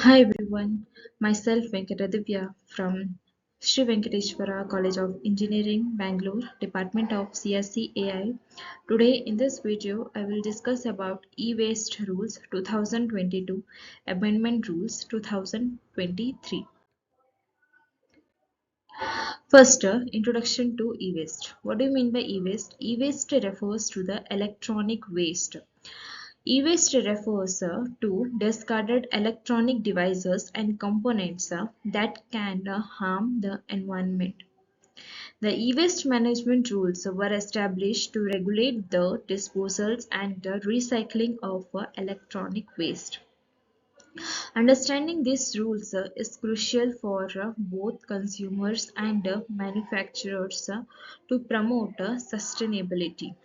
Hi everyone, myself Venkatadivya from Sri Venkateshwara College of Engineering, Bangalore, Department of CSC AI. Today in this video, I will discuss about E-Waste Rules 2022, Amendment Rules 2023. First, introduction to e-waste. What do you mean by e-waste? E-waste refers to the electronic waste. E-waste refers to discarded electronic devices and components that can harm the environment. The e-waste management rules were established to regulate the disposals and the recycling of electronic waste. Understanding these rules is crucial for both consumers and manufacturers to promote sustainability.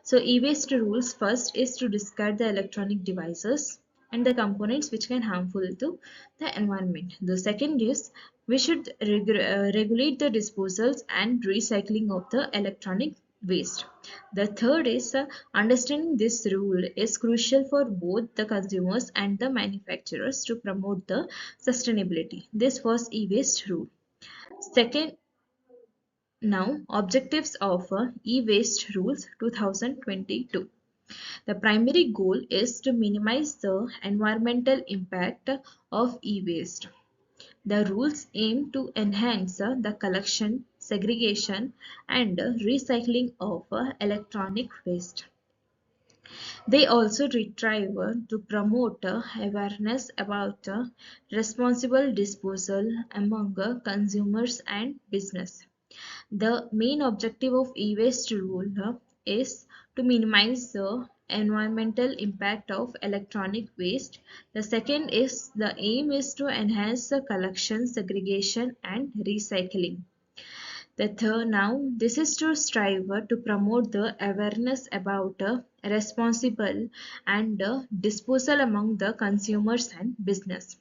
So e-waste rules first is to discard the electronic devices and the components which can harmful to the environment. The second is we should regulate the disposals and recycling of the electronic waste. The third is understanding this rule is crucial for both the consumers and the manufacturers to promote the sustainability. This was e-waste rule. Second, now objectives of e-waste rules 2022. The primary goal is to minimize the environmental impact of e-waste. The rules aim to enhance the collection, segregation, and recycling of electronic waste. They also strive to promote awareness about responsible disposal among consumers and business. The main objective of e-waste rule is to minimize the environmental impact of electronic waste. The second is the aim is to enhance the collection, segregation and recycling. The third now this is to strive to promote the awareness about responsible and disposal among the consumers and business.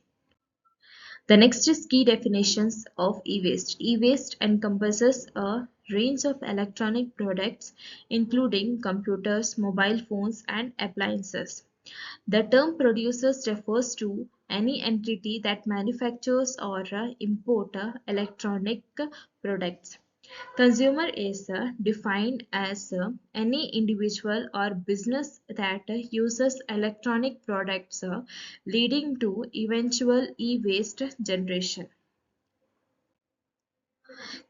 The next is key definitions of e-waste. E-waste encompasses a range of electronic products including computers, mobile phones and appliances. The term producers refers to any entity that manufactures or import electronic products. Consumer is defined as any individual or business that uses electronic products leading to eventual e-waste generation.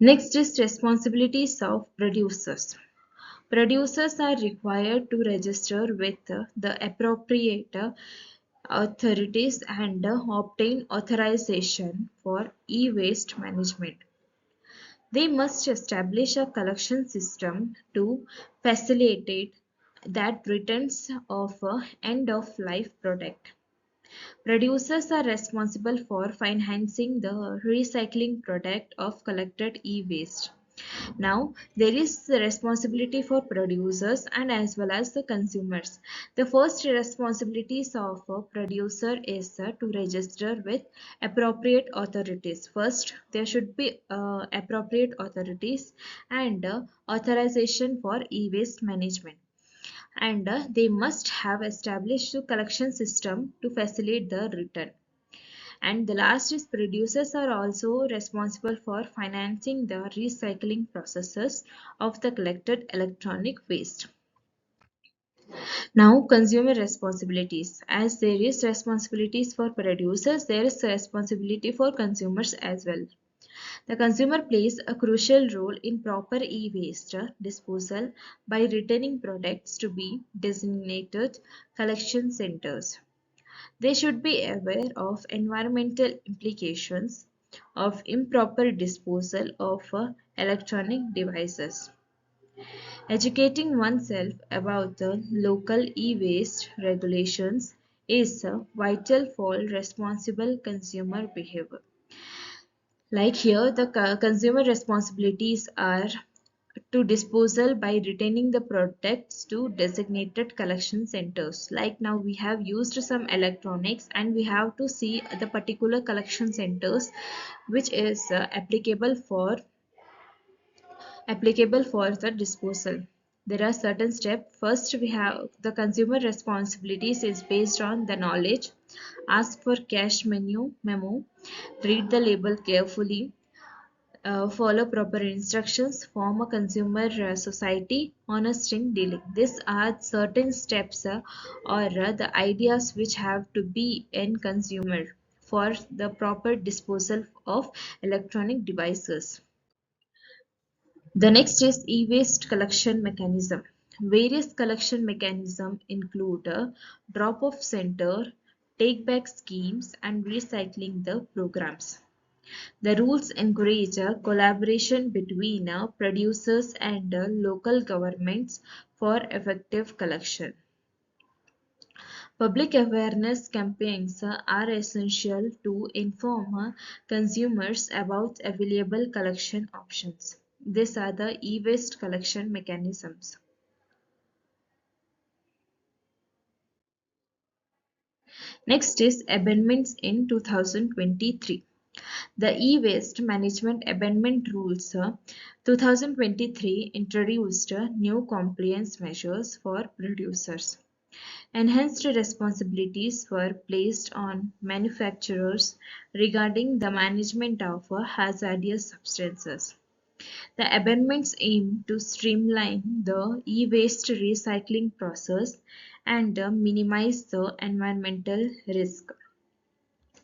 Next is responsibilities of producers. Producers are required to register with the appropriate authorities and obtain authorization for e-waste management. They must establish a collection system to facilitate that returns of end of life product. Producers are responsible for financing the recycling product of collected e-waste. Now, there is the responsibility for producers and as well as the consumers. The first responsibilities of a producer is to register with appropriate authorities. First, there should be appropriate authorities and authorization for e-waste management. And they must have established a collection system to facilitate the return. And the last is producers are also responsible for financing the recycling processes of the collected electronic waste. Now consumer responsibilities. As there is responsibilities for producers, there is responsibility for consumers as well. The consumer plays a crucial role in proper e-waste disposal by returning products to be designated collection centers. They should be aware of environmental implications of improper disposal of electronic devices. Educating oneself about the local e-waste regulations is vital for responsible consumer behavior. Like here, the consumer responsibilities are to disposal by returning the products to designated collection centers. Like now we have used some electronics and we have to see the particular collection centers which is applicable for the disposal. There are certain steps. First, we have the consumer responsibilities is based on the knowledge. Ask for cash memo, read the label carefully, follow proper instructions, form a consumer society, honest in dealing. These are certain steps or the ideas which have to be in consumer for the proper disposal of electronic devices. The next is e-waste collection mechanism. Various collection mechanisms include drop-off center, take-back schemes, and recycling the programs. The rules encourage collaboration between producers and local governments for effective collection. Public awareness campaigns are essential to inform consumers about available collection options. These are the e-waste collection mechanisms. Next is amendments in 2023. The E-Waste Management Amendment Rules 2023 introduced new compliance measures for producers. Enhanced responsibilities were placed on manufacturers regarding the management of hazardous substances. The amendments aim to streamline the e-waste recycling process and minimize the environmental risk.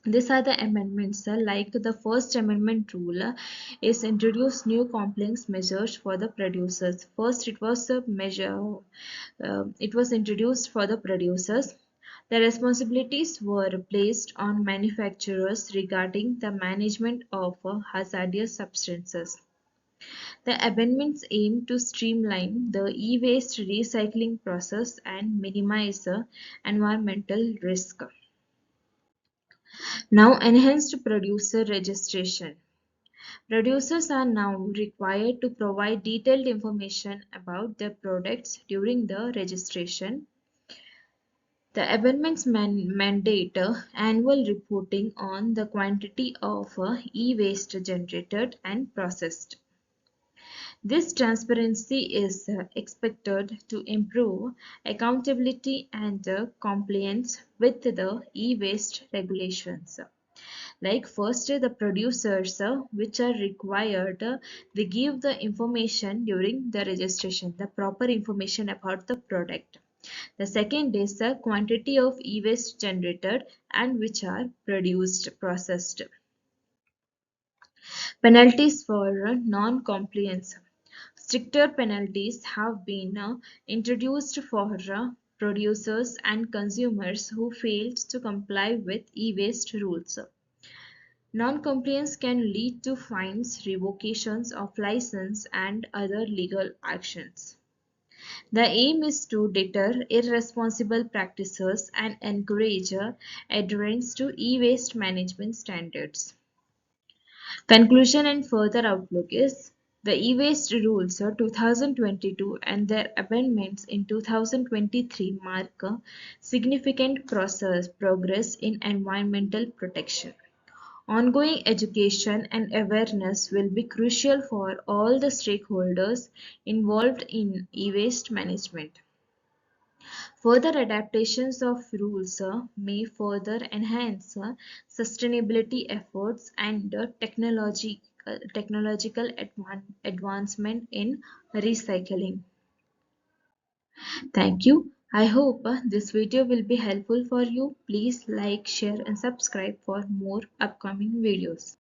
These are the amendments. Like the first amendment rule is introduce new compliance measures for the producers. First, it was a measure. It was introduced for the producers. The responsibilities were placed on manufacturers regarding the management of hazardous substances. The amendments aim to streamline the e-waste recycling process and minimize the environmental risk. Now, enhanced producer registration. Producers are now required to provide detailed information about their products during the registration. The amendments mandate annual reporting on the quantity of e-waste generated and processed. This transparency is expected to improve accountability and compliance with the e-waste regulations. Like first, the producers which are required, they give the information during the registration, the proper information about the product. The second is the quantity of e-waste generated and which are processed. Penalties for non-compliance. Stricter penalties have been introduced for producers and consumers who failed to comply with e-waste rules. Non-compliance can lead to fines, revocations of license, and other legal actions. The aim is to deter irresponsible practices and encourage adherence to e-waste management standards. Conclusion and further outlook is the e-waste rules of 2022 and their amendments in 2023 mark a significant progress in environmental protection. Ongoing education and awareness will be crucial for all the stakeholders involved in e-waste management. Further adaptations of rules may further enhance sustainability efforts and technological advancement in recycling. Thank you. I hope this video will be helpful for you. Please like, share and subscribe for more upcoming videos.